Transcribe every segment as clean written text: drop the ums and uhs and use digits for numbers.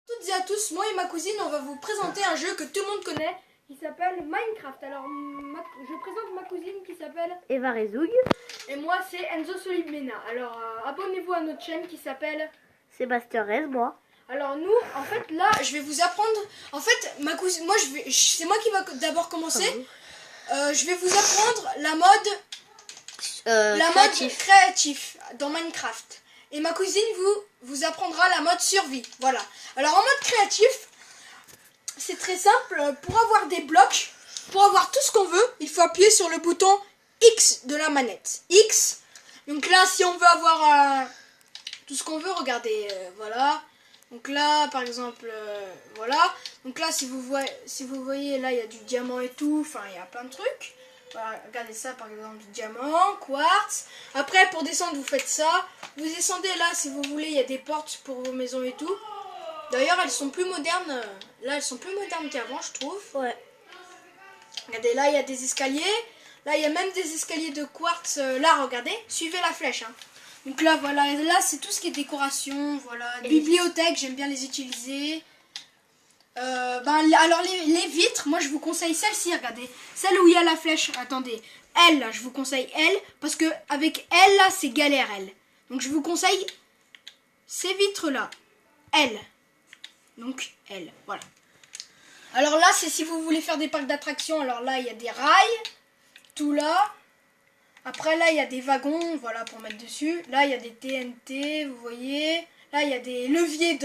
Toutes et à tous, moi et ma cousine, on va vous présenter un jeu que tout le monde connaît qui s'appelle Minecraft. Alors, je présente ma cousine qui s'appelle Eva Rezougue. Et moi, c'est Enzo Solibmena. Alors, abonnez-vous à notre chaîne qui s'appelle Sébastien Rez, moi. Alors, nous, en fait, là, je vais vous apprendre. En fait, ma cousine, moi, c'est moi qui va d'abord commencer. Je vais vous apprendre la mode créatif dans Minecraft. Et ma cousine vous apprendra la mode survie. Voilà. Alors en mode créatif, c'est très simple. Pour avoir des blocs, pour avoir tout ce qu'on veut, il faut appuyer sur le bouton X de la manette. X. Donc là, si on veut avoir tout ce qu'on veut, regardez. Voilà. Donc là, par exemple, voilà. Donc là, si vous voyez, là, il y a du diamant et tout. Enfin, il y a plein de trucs. Voilà, regardez ça, par exemple, du diamant, quartz. Après, pour descendre, vous faites ça. Vous descendez là, si vous voulez, il y a des portes pour vos maisons et tout. D'ailleurs, elles sont plus modernes. Là, elles sont plus modernes qu'avant, je trouve. Ouais. Regardez, là, il y a des escaliers. Là, il y a même des escaliers de quartz. Là, regardez, suivez la flèche. Hein. Donc là, voilà, là, c'est tout ce qui est décoration. Voilà, bibliothèque, j'aime bien les utiliser. Alors les vitres, moi je vous conseille celle-ci, regardez, celle où il y a la flèche, attendez, elle là, je vous conseille elle, parce que avec elle là c'est galère elle, donc je vous conseille ces vitres là, elle, donc elle, voilà. Alors là c'est si vous voulez faire des parcs d'attractions, alors là il y a des rails, tout là, après là il y a des wagons, voilà pour mettre dessus, là il y a des TNT, vous voyez, là il y a des leviers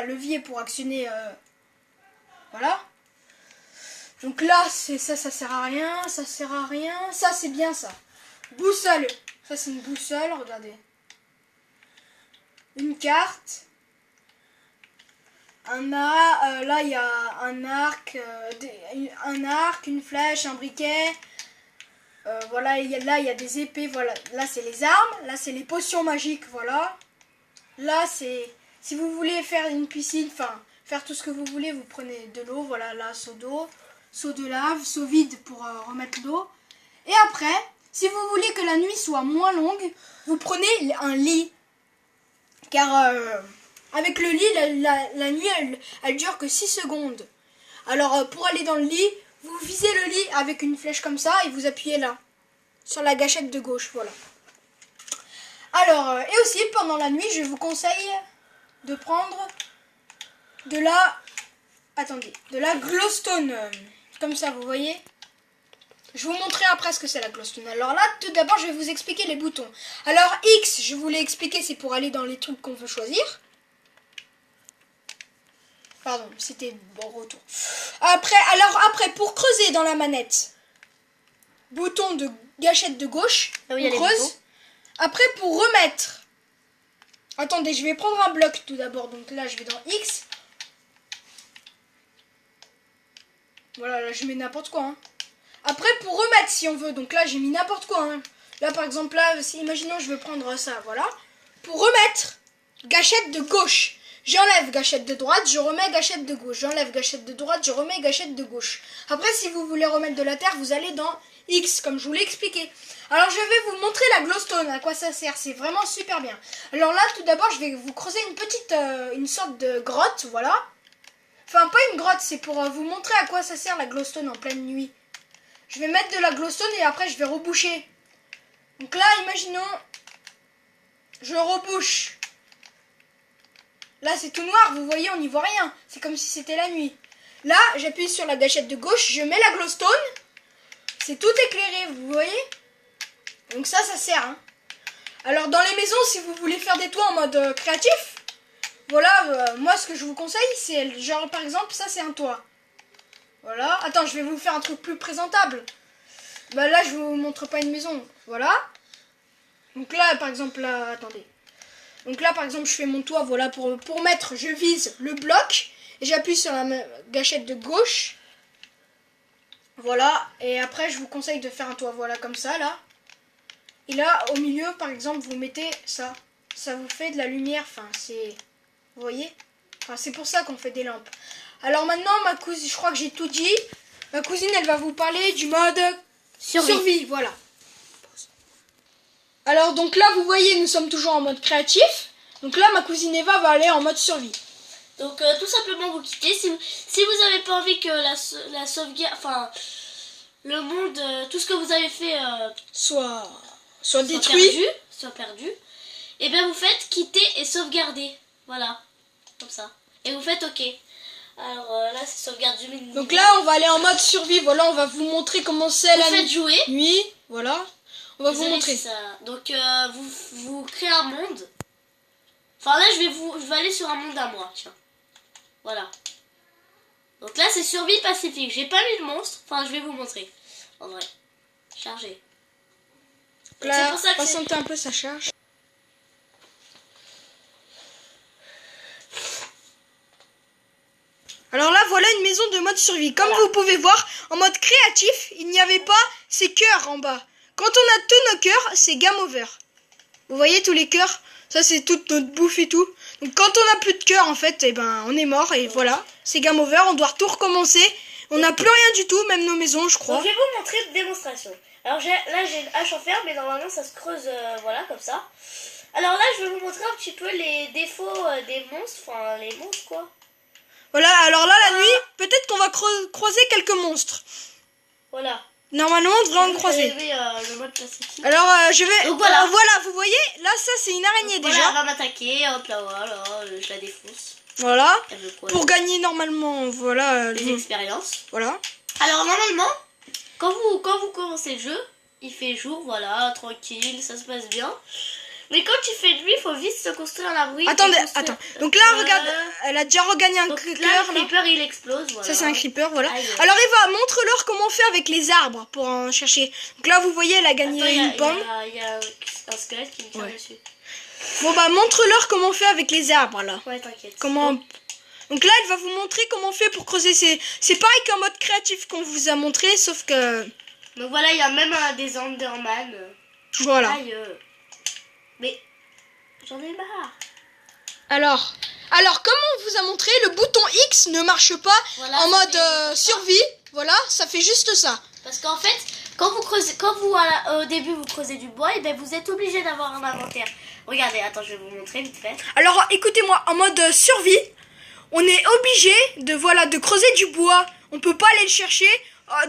leviers pour actionner... Voilà. Donc là, ça sert à rien, ça sert à rien. Ça, c'est bien ça. Boussole. Ça, c'est une boussole, regardez. Une carte. Là, il y a un arc, une flèche, un briquet. Voilà, là, il y a des épées, voilà. Là, c'est les armes. Là, c'est les potions magiques, voilà. Là, c'est... Si vous voulez faire une piscine, enfin... Faire tout ce que vous voulez, vous prenez de l'eau, voilà, là, seau d'eau, seau de lave, seau vide pour remettre l'eau. Et après, si vous voulez que la nuit soit moins longue, vous prenez un lit. Car avec le lit, la nuit, elle dure que 6 secondes. Alors, pour aller dans le lit, vous visez le lit avec une flèche comme ça et vous appuyez là, sur la gâchette de gauche, voilà. Alors, et aussi, pendant la nuit, je vous conseille de prendre... de la glowstone, comme ça, vous voyez. Je vais vous montrer après ce que c'est la glowstone. Alors là, tout d'abord, je vais vous expliquer les boutons. Alors X, je vous l'ai expliqué, c'est pour aller dans les trucs qu'on veut choisir. Pardon, c'était bon retour. Après, pour creuser dans la manette, bouton de gâchette de gauche, on creuse. Après, pour remettre, attendez, je vais prendre un bloc tout d'abord. Donc là, je vais dans X. Voilà, là je mets n'importe quoi. Hein. Après, pour remettre si on veut, donc là j'ai mis n'importe quoi. Hein. Là par exemple, là, imaginons je veux prendre ça, voilà. Pour remettre, gâchette de gauche. J'enlève gâchette de droite, je remets gâchette de gauche. J'enlève gâchette de droite, je remets gâchette de gauche. Après, si vous voulez remettre de la terre, vous allez dans X, comme je vous l'ai expliqué. Alors je vais vous montrer la glowstone, à quoi ça sert. C'est vraiment super bien. Alors là, tout d'abord, je vais vous creuser une sorte de grotte, voilà. Enfin, pas une grotte, c'est pour vous montrer à quoi ça sert la glowstone en pleine nuit. Je vais mettre de la glowstone et après je vais reboucher. Donc là, imaginons, je rebouche. Là, c'est tout noir, vous voyez, on n'y voit rien. C'est comme si c'était la nuit. Là, j'appuie sur la gâchette de gauche, je mets la glowstone. C'est tout éclairé, vous voyez. Donc ça sert. Hein. Alors, dans les maisons, si vous voulez faire des toits en mode créatif... Voilà, moi ce que je vous conseille, c'est genre par exemple, ça c'est un toit. Voilà, attends, je vais vous faire un truc plus présentable. Bah là, je vous montre pas une maison. Voilà. Donc là, par exemple, là, attendez. Donc là, par exemple, je fais mon toit, voilà, pour mettre, je vise le bloc. Et j'appuie sur la gâchette de gauche. Voilà, et après, je vous conseille de faire un toit, voilà, comme ça, là. Et là, au milieu, par exemple, vous mettez ça. Ça vous fait de la lumière, enfin, c'est... Vous voyez, enfin, c'est pour ça qu'on fait des lampes. Alors maintenant, ma cousine, je crois que j'ai tout dit. Ma cousine, elle va vous parler du mode survie. Voilà. Alors donc là, vous voyez, nous sommes toujours en mode créatif. Donc là, ma cousine Eva va aller en mode survie. Donc tout simplement vous quittez. Si vous avez pas envie que la sauvegarde, enfin le monde, tout ce que vous avez fait soit détruit, soit perdu, et bien vous faites quitter et sauvegarder. Voilà, comme ça. Et vous faites OK. Alors là c'est sauvegarde du milieu. Donc là on va aller en mode survie. Voilà, on va vous montrer comment c'est la faites jouer. nuit. Voilà, on va vous montrer. Ça. Donc vous créez un monde. Enfin là je vais aller sur un monde à moi, tiens. Voilà. Donc là c'est survie pacifique. J'ai pas mis le monstre. Enfin je vais vous montrer. En vrai. Chargé. Là, c'est pour ça que patientez un peu, ça charge. Alors là, voilà une maison de mode survie. Comme vous pouvez voir, en mode créatif, il n'y avait pas ces cœurs en bas. Quand on a tous nos cœurs, c'est game over. Vous voyez tous les cœurs? Ça, c'est toute notre bouffe et tout. Donc quand on n'a plus de cœur, en fait, eh ben, on est mort. Et voilà, c'est game over. On doit tout recommencer. On n'a plus rien du tout, même nos maisons, je crois. Donc, je vais vous montrer une démonstration. Alors là, j'ai une hache en fer, mais normalement, ça se creuse, voilà, comme ça. Alors là, je vais vous montrer un petit peu les défauts des monstres. Enfin, les monstres, quoi. Voilà, alors là, la nuit, peut-être qu'on va croiser quelques monstres. Voilà. Normalement, on devrait en croiser. Le mode pacifique. Alors, je vais... Donc, voilà. Voilà, vous voyez, là, ça, c'est une araignée, Donc, déjà. Voilà, elle va m'attaquer, hop là, voilà, je la défonce. Voilà. Elle veut quoi, Pour gagner, normalement, voilà. les expériences. Voilà. Alors, normalement, quand vous commencez le jeu, il fait jour, voilà, tranquille, ça se passe bien. Mais quand il fait nuit, il faut vite se construire un abri. Attendez, attends. Donc là, regarde, elle a déjà regagné un donc cœur. là, le creeper, il explose, voilà. Ça, c'est un creeper, voilà. Aïe. Alors, Eva, montre-leur comment on fait avec les arbres pour en chercher. Donc là, vous voyez, elle a gagné une pomme. Il y a un squelette qui me tire dessus. Bon, bah, montre-leur comment on fait avec les arbres, là. Ouais, t'inquiète. Comment... Donc là, elle va vous montrer comment on fait pour creuser. C'est pareil qu'un mode créatif qu'on vous a montré, sauf que... Donc voilà, il y a même des Enderman. Voilà. Aïe. Mais j'en ai marre. Alors, comme on vous a montré, le bouton X ne marche pas Voilà, en ça mode fait survie. Voilà, ça fait juste ça. Parce qu'en fait, quand vous au début vous creusez du bois, et ben vous êtes obligé d'avoir un inventaire. Regardez, attends, je vais vous montrer vite fait. Alors, écoutez-moi, en mode survie, on est obligé de creuser du bois. On peut pas aller le chercher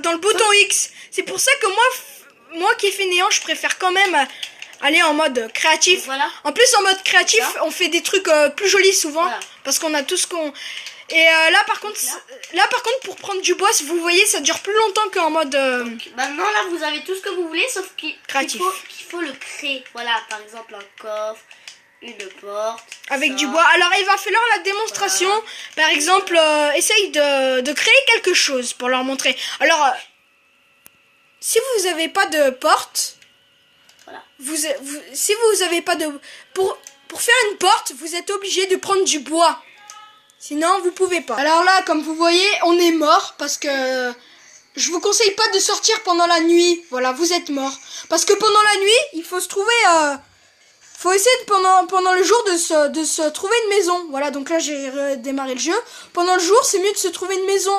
dans le bouton X. C'est pour ça que moi qui est fainéant, je préfère quand même aller en mode créatif. Voilà. En plus, en mode créatif, on fait des trucs plus jolis souvent. Voilà. Parce qu'on a tout ce qu'on... Et là, par contre, pour prendre du bois, vous voyez, ça dure plus longtemps qu'en mode... Maintenant, là, vous avez tout ce que vous voulez, sauf qu'il Créatif. faut le créer. Voilà, par exemple, un coffre, une porte. Avec ça. du bois. Alors, il va falloir la démonstration. Voilà. Par exemple, essaye de créer quelque chose pour leur montrer. Alors, si vous n'avez pas de porte... Voilà. Si vous n'avez pas de... Pour faire une porte, vous êtes obligé de prendre du bois. Sinon, vous pouvez pas. Alors là, comme vous voyez, on est mort parce que je vous conseille pas de sortir pendant la nuit. Voilà, vous êtes mort. Parce que pendant la nuit, il faut se trouver... faut essayer pendant le jour de se trouver une maison. Voilà, donc là, j'ai redémarré le jeu. Pendant le jour, c'est mieux de se trouver une maison.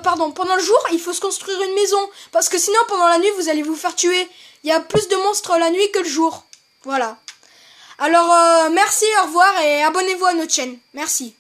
Pardon, pendant le jour, il faut se construire une maison. Parce que sinon, pendant la nuit, vous allez vous faire tuer. Il y a plus de monstres la nuit que le jour. Voilà. Alors, merci, au revoir et abonnez-vous à notre chaîne. Merci.